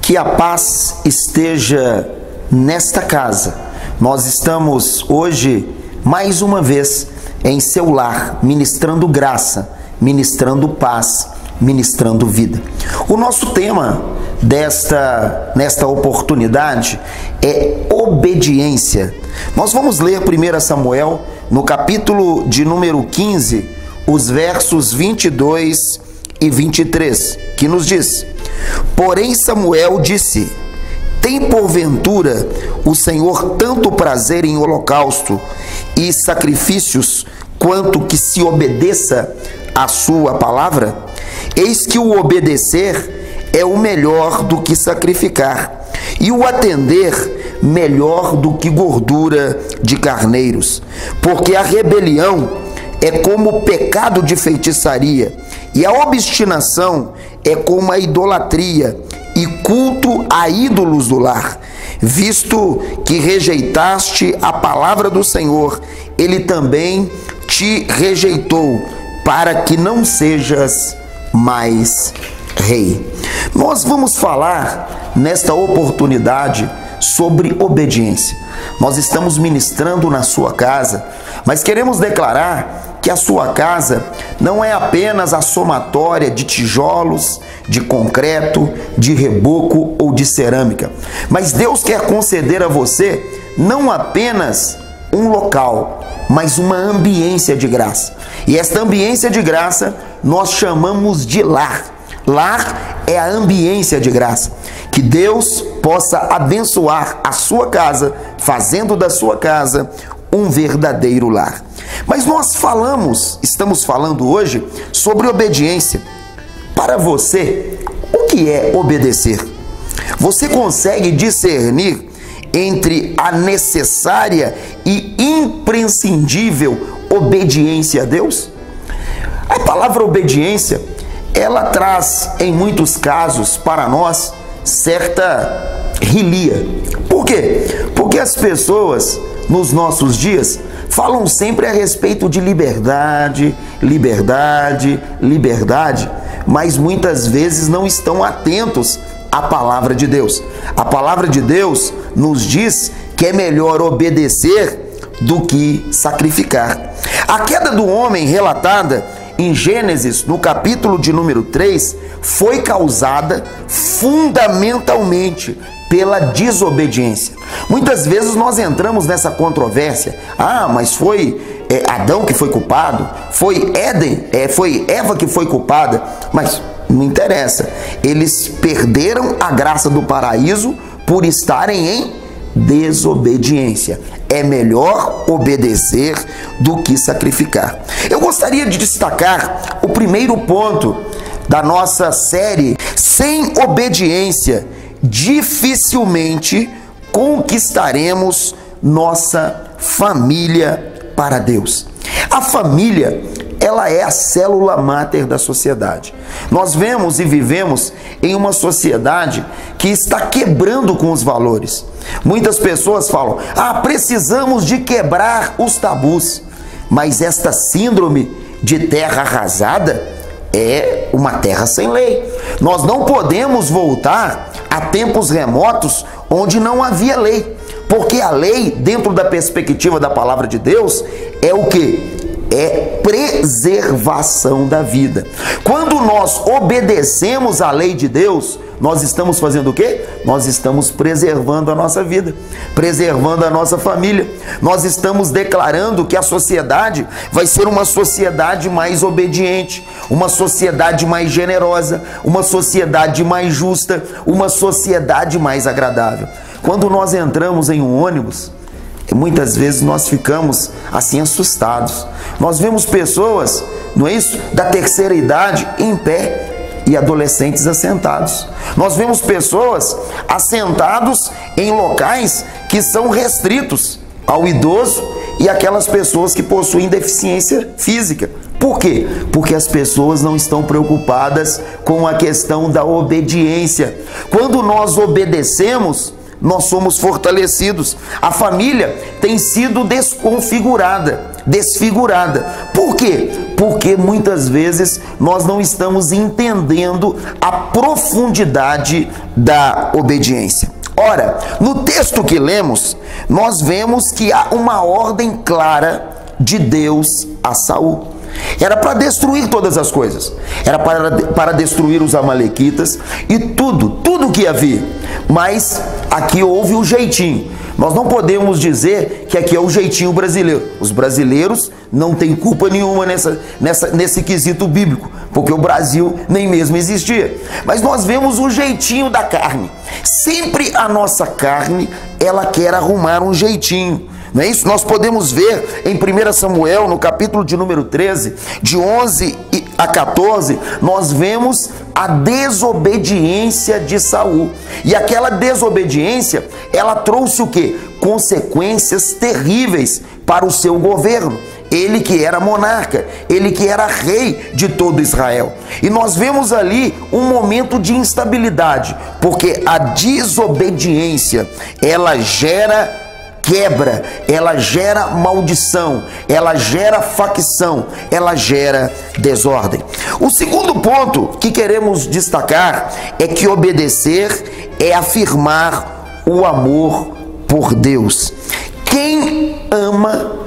Que a paz esteja nesta casa. Nós estamos hoje, mais uma vez, em seu lar, ministrando graça, ministrando paz, ministrando vida. O nosso tema nesta oportunidade é obediência. Nós vamos ler 1 Samuel, no capítulo de número 15, os versos 22 e 23, que nos diz: Porém Samuel disse: Tem porventura o Senhor tanto prazer em holocausto e sacrifícios, quanto que se obedeça a sua palavra? Eis que o obedecer é o melhor do que sacrificar, e o atender melhor do que gordura de carneiros. Porque a rebelião é como o pecado de feitiçaria, e a obstinação é como a idolatria e culto a ídolos do lar. Visto que rejeitaste a palavra do Senhor, ele também te rejeitou, para que não sejas mais rei. Nós vamos falar nesta oportunidade sobre obediência. Nós estamos ministrando na sua casa, mas queremos declarar que a sua casa não é apenas a somatória de tijolos, de concreto, de reboco ou de cerâmica, mas Deus quer conceder a você não apenas um local, mas uma ambiência de graça. E esta ambiência de graça nós chamamos de lar. Lar é a ambiência de graça. Que Deus possa abençoar a sua casa, fazendo da sua casa um verdadeiro lar. Mas nós estamos falando hoje sobre obediência. Para você, o que é obedecer? Você consegue discernir entre a necessária e imprescindível obediência a Deus? A palavra obediência, ela traz em muitos casos para nós certa relia. Por quê? Porque as pessoas nos nossos dias falam sempre a respeito de liberdade, liberdade, liberdade, mas muitas vezes não estão atentos à palavra de Deus. A palavra de Deus nos diz que é melhor obedecer do que sacrificar. A queda do homem relatada em Gênesis, no capítulo de número 3, foi causada fundamentalmente pela desobediência. Muitas vezes nós entramos nessa controvérsia. Mas foi Adão que foi culpado? Foi Eva que foi culpada? Mas não interessa. Eles perderam a graça do paraíso por estarem em desobediência. É melhor obedecer do que sacrificar. Eu gostaria de destacar o primeiro ponto da nossa série. Sem obediência, dificilmente conquistaremos nossa família para Deus. A família, ela é a célula máter da sociedade. Nós vemos e vivemos em uma sociedade que está quebrando com os valores. Muitas pessoas falam: precisamos de quebrar os tabus. Mas esta síndrome de terra arrasada é uma terra sem lei. Nós não podemos voltar a tempos remotos onde não havia lei. Porque a lei, dentro da perspectiva da palavra de Deus, é o quê? É preservação da vida. Quando nós obedecemos à lei de Deus, nós estamos fazendo o quê? Nós estamos preservando a nossa vida, preservando a nossa família. Nós estamos declarando que a sociedade vai ser uma sociedade mais obediente, uma sociedade mais generosa, uma sociedade mais justa, uma sociedade mais agradável. Quando nós entramos em um ônibus, muitas vezes nós ficamos assim assustados. Nós vemos pessoas, não é isso, da terceira idade em pé e adolescentes assentados. Nós vemos pessoas assentados em locais que são restritos ao idoso e aquelas pessoas que possuem deficiência física. Por quê? Porque as pessoas não estão preocupadas com a questão da obediência. Quando nós obedecemos, nós somos fortalecidos. A família tem sido desfigurada. Por quê? porque muitas vezes nós não estamos entendendo a profundidade da obediência. Ora, no texto que lemos, nós vemos que há uma ordem clara de Deus a Saul. Era para destruir todas as coisas. Era para destruir os amalequitas e tudo que havia. Mas aqui houve um jeitinho. Nós não podemos dizer que aqui é o jeitinho brasileiro. Os brasileiros não têm culpa nenhuma nesse quesito bíblico, porque o Brasil nem mesmo existia. Mas nós vemos o jeitinho da carne. Sempre a nossa carne, ela quer arrumar um jeitinho. Não é isso? Nós podemos ver em 1 Samuel, no capítulo de número 13, de 11 a 14, nós vemos a desobediência de Saul. E aquela desobediência, ela trouxe o quê? Consequências terríveis para o seu governo. Ele que era monarca, ele que era rei de todo Israel. E nós vemos ali um momento de instabilidade, porque a desobediência, ela gera quebra, ela gera maldição, ela gera facção, ela gera desordem. O segundo ponto que queremos destacar é que obedecer é afirmar o amor por Deus. Quem ama,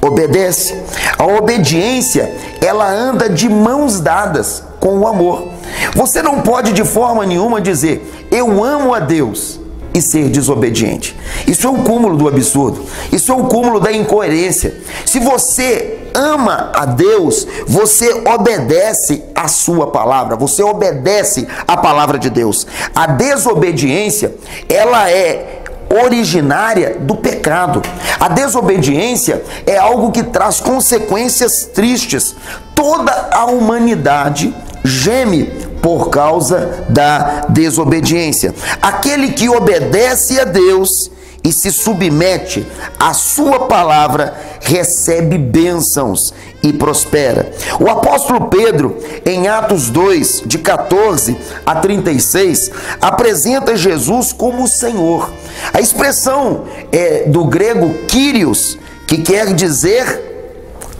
obedece. A obediência, ela anda de mãos dadas com o amor. Você não pode de forma nenhuma dizer, eu amo a Deus, e ser desobediente. Isso é um cúmulo do absurdo. Isso é um cúmulo da incoerência. Se você ama a Deus, você obedece a sua palavra, você obedece a palavra de Deus. A desobediência, ela é originária do pecado. A desobediência é algo que traz consequências tristes. Toda a humanidade geme por causa da desobediência. Aquele que obedece a Deus e se submete à sua palavra, recebe bênçãos e prospera. O apóstolo Pedro, em Atos 2, de 14 a 36, apresenta Jesus como Senhor. A expressão é do grego Kyrios, que quer dizer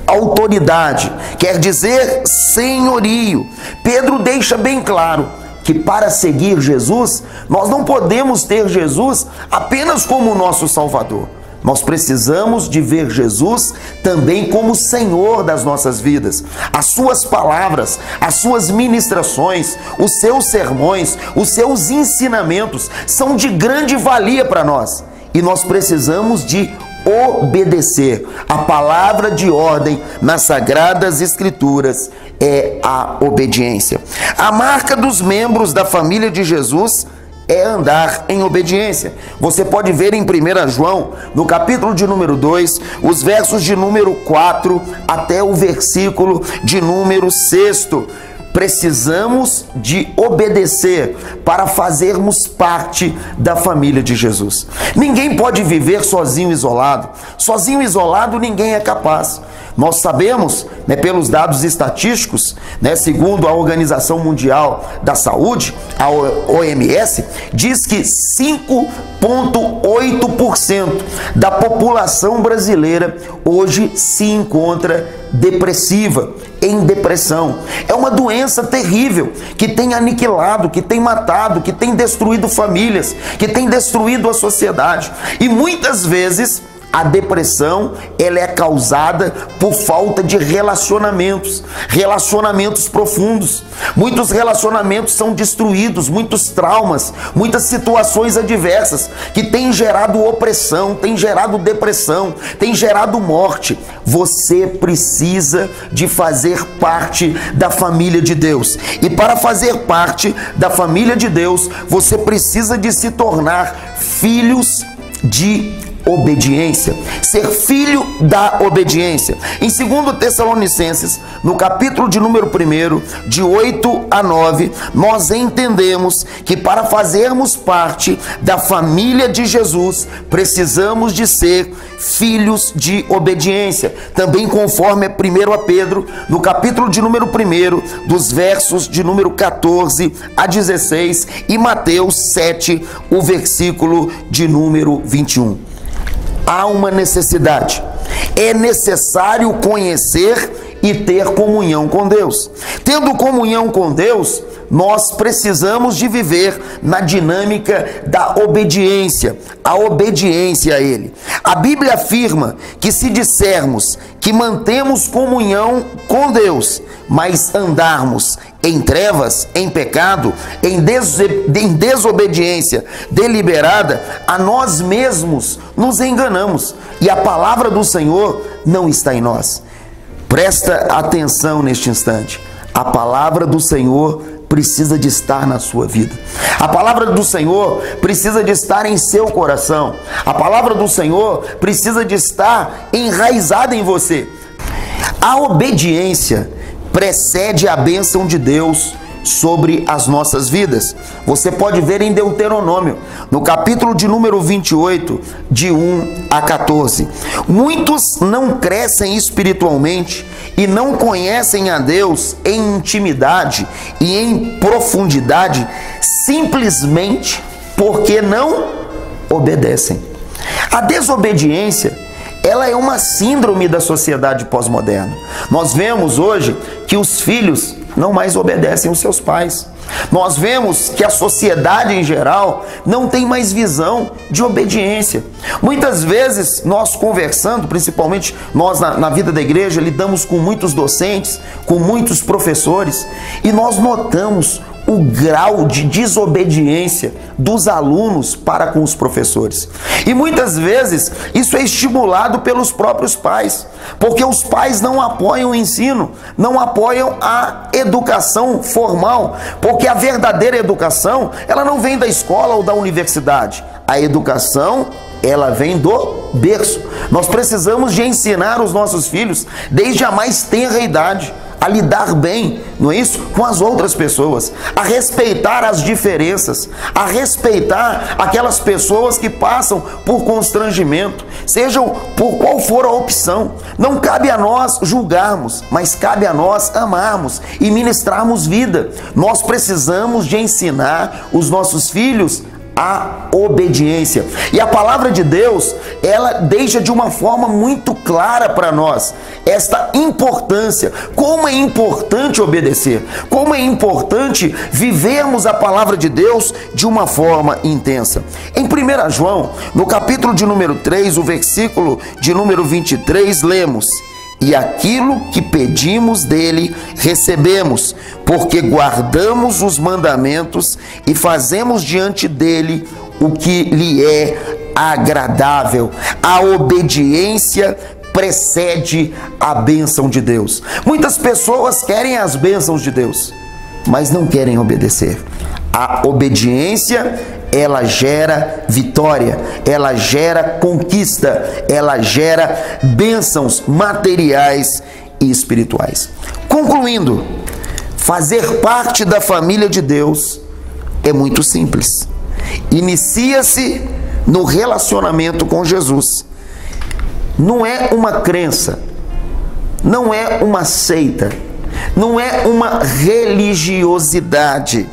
autoridade, quer dizer senhorio. Pedro deixa bem claro que para seguir Jesus, nós não podemos ter Jesus apenas como nosso Salvador. Nós precisamos de ver Jesus também como Senhor das nossas vidas. As suas palavras, as suas ministrações, os seus sermões, os seus ensinamentos são de grande valia para nós. E nós precisamos de obedecer. A palavra de ordem nas Sagradas Escrituras é a obediência. A marca dos membros da família de Jesus é andar em obediência. Você pode ver em 1 João, no capítulo de número 2, os versos de número 4 até o versículo de número 6. Precisamos de obedecer para fazermos parte da família de Jesus. Ninguém pode viver sozinho, isolado. Sozinho, isolado, ninguém é capaz. Nós sabemos, pelos dados estatísticos, segundo a Organização Mundial da Saúde, a OMS, diz que 5,8% da população brasileira hoje se encontra depressiva, em depressão. É uma doença terrível que tem aniquilado, que tem matado, que tem destruído famílias, que tem destruído a sociedade. E muitas vezes a depressão, ela é causada por falta de relacionamentos profundos. Muitos relacionamentos são destruídos, muitos traumas, muitas situações adversas que têm gerado opressão, têm gerado depressão, têm gerado morte. Você precisa de fazer parte da família de Deus. E para fazer parte da família de Deus, você precisa de se tornar filhos de obediência, ser filho da obediência. Em 2 Tessalonicenses, no capítulo de número 1, de 8 a 9, nós entendemos que para fazermos parte da família de Jesus, precisamos de ser filhos de obediência. Também conforme 1 Pedro, no capítulo de número 1, dos versos de número 14 a 16, e Mateus 7, o versículo de número 21. Há uma necessidade. É necessário conhecer e ter comunhão com Deus. Tendo comunhão com Deus, nós precisamos de viver na dinâmica da obediência, a obediência a Ele. A Bíblia afirma que se dissermos que mantemos comunhão com Deus, mas andarmos em trevas, em pecado, em desobediência deliberada, a nós mesmos nos enganamos e a palavra do Senhor não está em nós. Presta atenção neste instante. A palavra do Senhor precisa de estar na sua vida. A palavra do Senhor precisa de estar em seu coração. A palavra do Senhor precisa de estar enraizada em você. A obediência precede a bênção de Deus sobre as nossas vidas. Você pode ver em Deuteronômio, no capítulo de número 28, de 1 a 14. Muitos não crescem espiritualmente e não conhecem a Deus em intimidade e em profundidade, simplesmente porque não obedecem. A desobediência, ela é uma síndrome da sociedade pós-moderna. Nós vemos hoje que os filhos não mais obedecem aos seus pais. Nós vemos que a sociedade em geral não tem mais visão de obediência. Muitas vezes nós conversando, principalmente nós na vida da igreja, lidamos com muitos docentes, com muitos professores, e nós notamos o grau de desobediência dos alunos para com os professores. E muitas vezes isso é estimulado pelos próprios pais, porque os pais não apoiam o ensino, não apoiam a educação formal, porque a verdadeira educação, ela não vem da escola ou da universidade. A educação, ela vem do berço. Nós precisamos de ensinar os nossos filhos desde a mais tenra idade a lidar bem, não é isso? Com as outras pessoas, a respeitar as diferenças, a respeitar aquelas pessoas que passam por constrangimento, sejam por qual for a opção. Não cabe a nós julgarmos, mas cabe a nós amarmos e ministrarmos vida. Nós precisamos de ensinar os nossos filhos a obediência. E a palavra de Deus, ela deixa de uma forma muito clara para nós esta importância, como é importante obedecer, como é importante vivermos a palavra de Deus de uma forma intensa. Em 1 João, no capítulo de número 3, o versículo de número 23, lemos: e aquilo que pedimos dele, recebemos, porque guardamos os mandamentos e fazemos diante dele o que lhe é agradável. A obediência precede a bênção de Deus. Muitas pessoas querem as bênçãos de Deus, mas não querem obedecer. A obediência, ela gera vitória, ela gera conquista, ela gera bênçãos materiais e espirituais. Concluindo, fazer parte da família de Deus é muito simples. Inicia-se no relacionamento com Jesus. Não é uma crença, não é uma seita, não é uma religiosidade.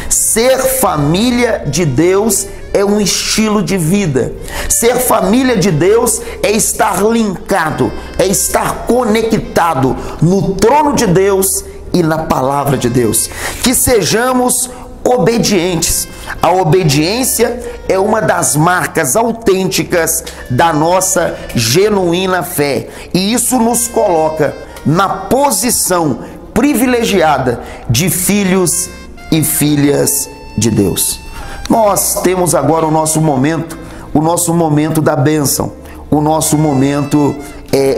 Ser família de Deus é um estilo de vida. Ser família de Deus é estar linkado, é estar conectado no trono de Deus e na palavra de Deus. Que sejamos obedientes. A obediência é uma das marcas autênticas da nossa genuína fé. E isso nos coloca na posição privilegiada de filhos e filhas de Deus. Nós temos agora o nosso momento da bênção, o nosso momento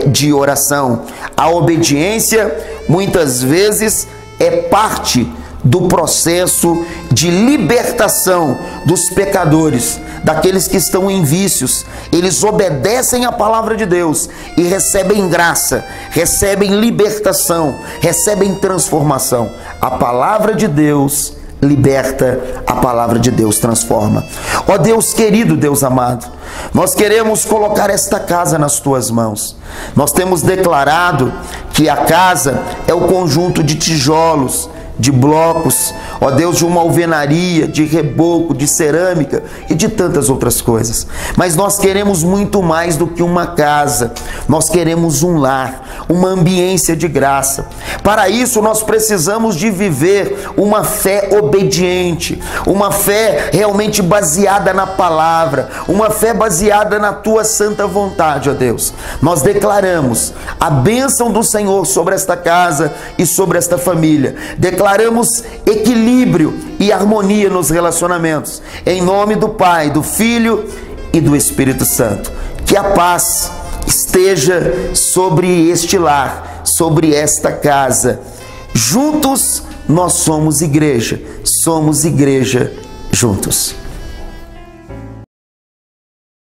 de oração. A obediência muitas vezes é parte do processo de libertação dos pecadores, daqueles que estão em vícios. Eles obedecem à palavra de Deus e recebem graça, recebem libertação, recebem transformação. A palavra de Deus liberta, a palavra de Deus transforma. Ó Deus querido, Deus amado, nós queremos colocar esta casa nas tuas mãos. Nós temos declarado que a casa é o conjunto de tijolos de blocos, ó Deus, de uma alvenaria, de reboco, de cerâmica e de tantas outras coisas. Mas nós queremos muito mais do que uma casa, nós queremos um lar, uma ambiência de graça. Para isso nós precisamos de viver uma fé obediente, uma fé realmente baseada na palavra, uma fé baseada na tua santa vontade, ó Deus. Nós declaramos a bênção do Senhor sobre esta casa e sobre esta família. Declaramos equilíbrio e harmonia nos relacionamentos. Em nome do Pai, do Filho e do Espírito Santo. Que a paz esteja sobre este lar, sobre esta casa. Juntos nós somos igreja juntos.